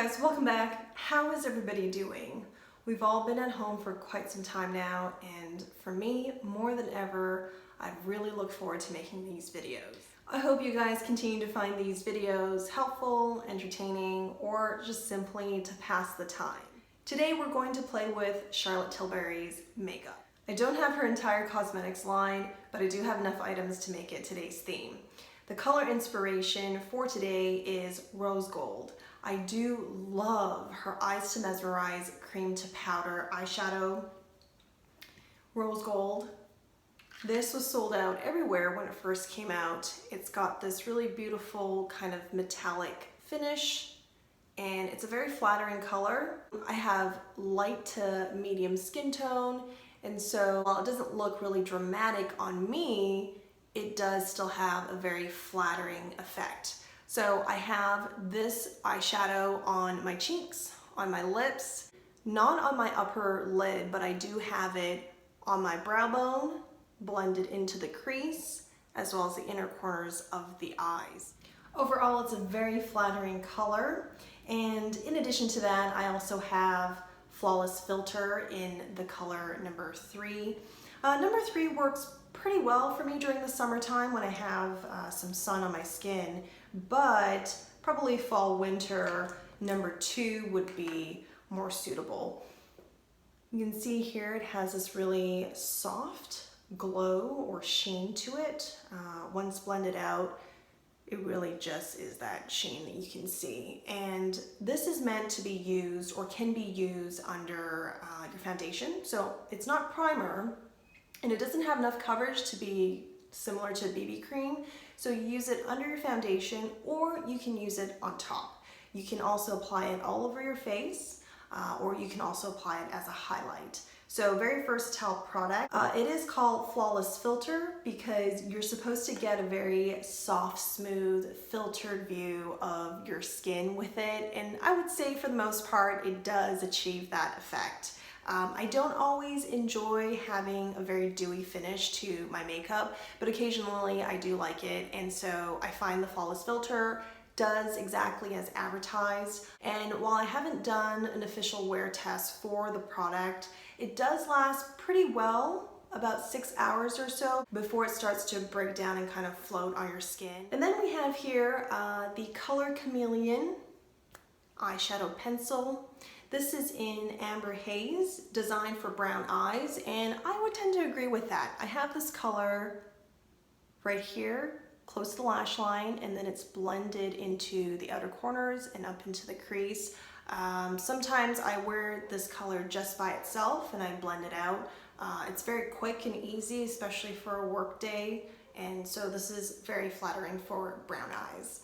guys, welcome back. How is everybody doing? We've all been at home for quite some time now, and for me, more than ever, I really look forward to making these videos. I hope you guys continue to find these videos helpful, entertaining, or just simply to pass the time. Today we're going to play with Charlotte Tilbury's makeup. I don't have her entire cosmetics line, but I do have enough items to make it today's theme. The color inspiration for today is rose gold. I do love her Eyes to Mesmerize cream to powder eyeshadow. Rose gold. This was sold out everywhere when it first came out. It's got this really beautiful kind of metallic finish, and it's a very flattering color. I have light to medium skin tone, and so while it doesn't look really dramatic on me, it does still have a very flattering effect. So I have this eyeshadow on my cheeks, on my lips, not on my upper lid, but I do have it on my brow bone, blended into the crease, as well as the inner corners of the eyes. Overall, it's a very flattering color. And in addition to that, I also have Flawless Filter in the color number 3. Number 3 works pretty well for me during the summertime when I have some sun on my skin, but probably fall, winter, number 2 would be more suitable. You can see here it has this really soft glow or sheen to it. Once blended out, it really just is that sheen that you can see. And this is meant to be used or can be used under your foundation. So it's not primer, and it doesn't have enough coverage to be similar to BB cream. So you use it under your foundation, or you can use it on top. You can also apply it all over your face, or you can also apply it as a highlight. So very versatile product. It is called Flawless Filter because you're supposed to get a very soft, smooth, filtered view of your skin with it. And I would say for the most part, it does achieve that effect. I don't always enjoy having a very dewy finish to my makeup, but occasionally I do like it, and so I find the Flawless Filter does exactly as advertised. And while I haven't done an official wear test for the product, it does last pretty well, about 6 hours or so, before it starts to break down and kind of float on your skin. And then we have here the color Chameleon Eyeshadow Pencil. This is in Amber Haze, designed for brown eyes, and I would tend to agree with that. I have this color right here, close to the lash line, and then it's blended into the outer corners and up into the crease. Sometimes I wear this color just by itself and I blend it out. It's very quick and easy, especially for a work day, and so this is very flattering for brown eyes.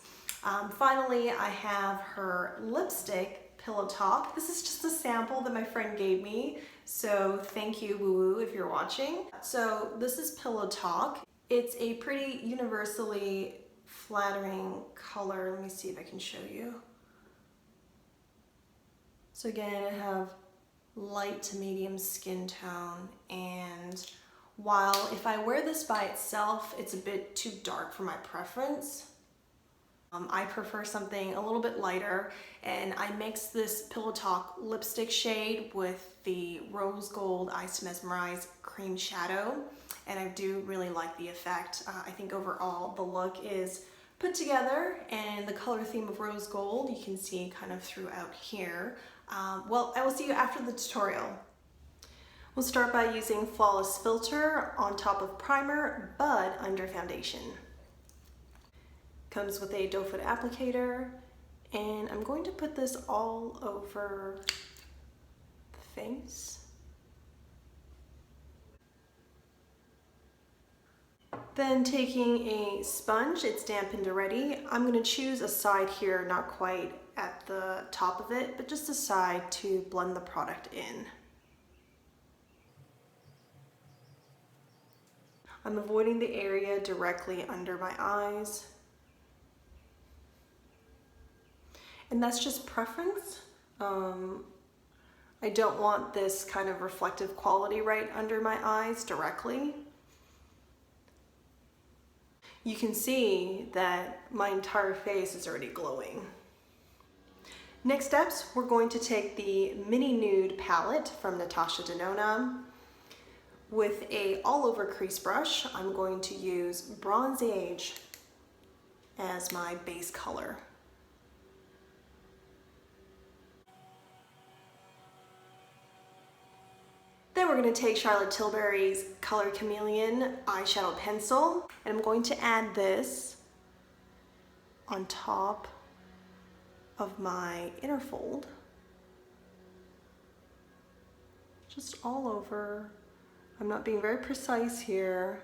Finally, I have her lipstick, Pillow Talk. This is just a sample that my friend gave me, so thank you, Woo Woo, if you're watching. So this is Pillow Talk. It's a pretty universally flattering color. Let me see if I can show you. So again, I have light to medium skin tone, and while if I wear this by itself, it's a bit too dark for my preference. I prefer something a little bit lighter, and I mix this Pillow Talk lipstick shade with the Rose Gold Eyes to Mesmerize cream shadow, and I do really like the effect. I think overall the look is put together, and the color theme of rose gold you can see kind of throughout here. Well, I will see you after the tutorial. We'll start by using Flawless Filter on top of primer, but under foundation. Comes with a doe foot applicator, and I'm going to put this all over the face. Then taking a sponge, it's dampened already. I'm going to choose a side here, not quite at the top of it, but just a side to blend the product in. I'm avoiding the area directly under my eyes. And that's just preference. I don't want this kind of reflective quality right under my eyes directly. You can see that my entire face is already glowing. Next steps, we're going to take the Mini Nude palette from Natasha Denona. With a all-over crease brush, I'm going to use Bronze Age as my base color. Then we're going to take Charlotte Tilbury's Color Chameleon eyeshadow pencil, and I'm going to add this on top of my inner fold, just all over. I'm not being very precise here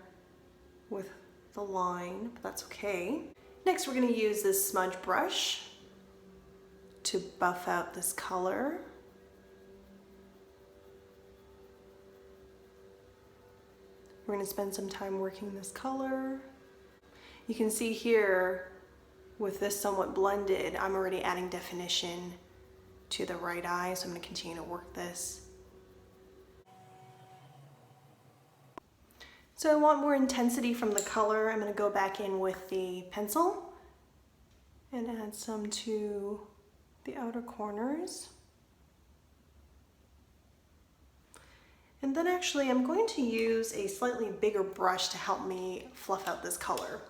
with the line, but that's okay. Next, we're going to use this smudge brush to buff out this color. We're going to spend some time working this color. You can see here, with this somewhat blended, I'm already adding definition to the right eye, so I'm going to continue to work this. So I want more intensity from the color. I'm going to go back in with the pencil and add some to the outer corners. And then actually I'm going to use a slightly bigger brush to help me fluff out this color.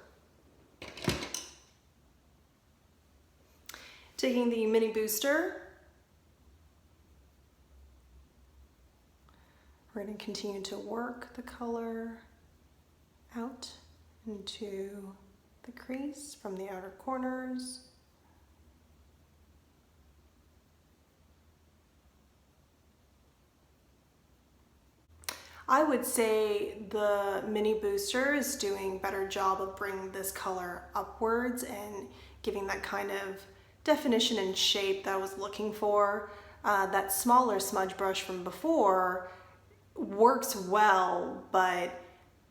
Taking the mini booster, we're going to continue to work the color out into the crease from the outer corners. I would say the mini booster is doing a better job of bringing this color upwards and giving that kind of definition and shape that I was looking for. That smaller smudge brush from before works well, but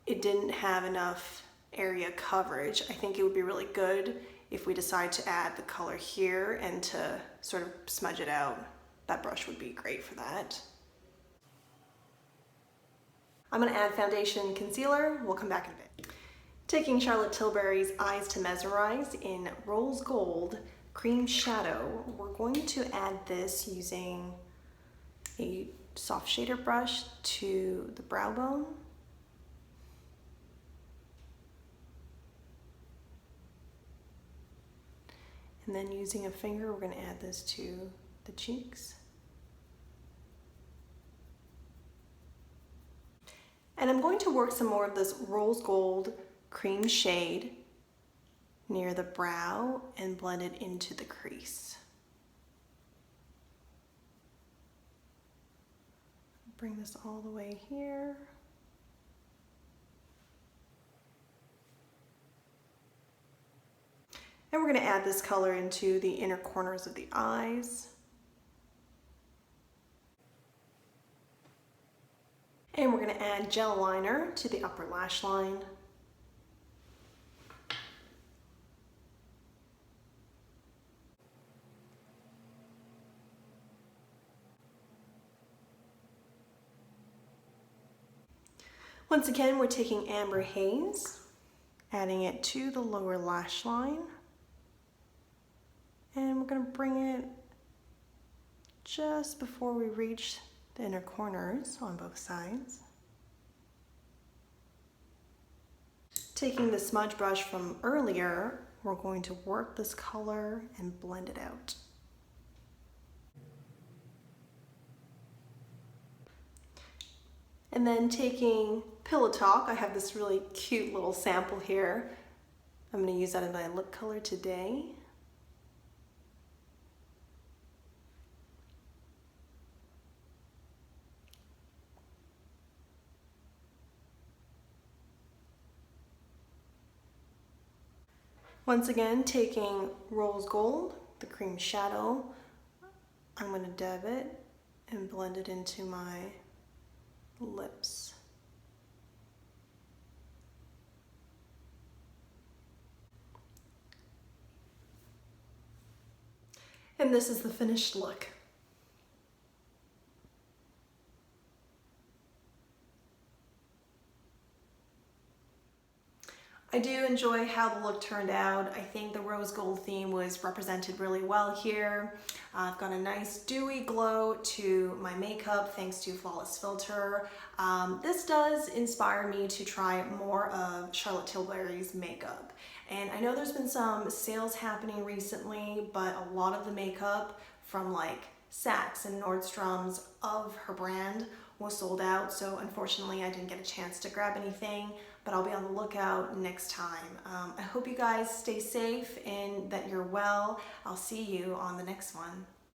it didn't have enough area coverage. I think it would be really good if we decide to add the color here and to sort of smudge it out. That brush would be great for that. I'm going to add foundation and concealer. We'll come back in a bit. Taking Charlotte Tilbury's Eyes to Mesmerize in Rose Gold Cream Shadow, we're going to add this using a soft shader brush to the brow bone. And then using a finger, we're going to add this to the cheeks. And I'm going to work some more of this rose gold cream shade near the brow and blend it into the crease. Bring this all the way here. And we're going to add this color into the inner corners of the eyes. And we're going to add gel liner to the upper lash line. Once again, we're taking Amber Haze, adding it to the lower lash line. And we're going to bring it just before we reach the inner corners on both sides. Taking the smudge brush from earlier, we're going to work this color and blend it out. And then taking Pillow Talk, I have this really cute little sample here. I'm going to use that in my lip color today. Once again, taking Rose Gold, the cream shadow, I'm going to dab it and blend it into my lips. And this is the finished look. I do enjoy how the look turned out. I think the rose gold theme was represented really well here. I've got a nice dewy glow to my makeup thanks to Flawless Filter. This does inspire me to try more of Charlotte Tilbury's makeup. And I know there's been some sales happening recently, but a lot of the makeup from like Saks and Nordstrom's of her brand was sold out, so unfortunately I didn't get a chance to grab anything, but I'll be on the lookout next time. I hope you guys stay safe and that you're well. I'll see you on the next one.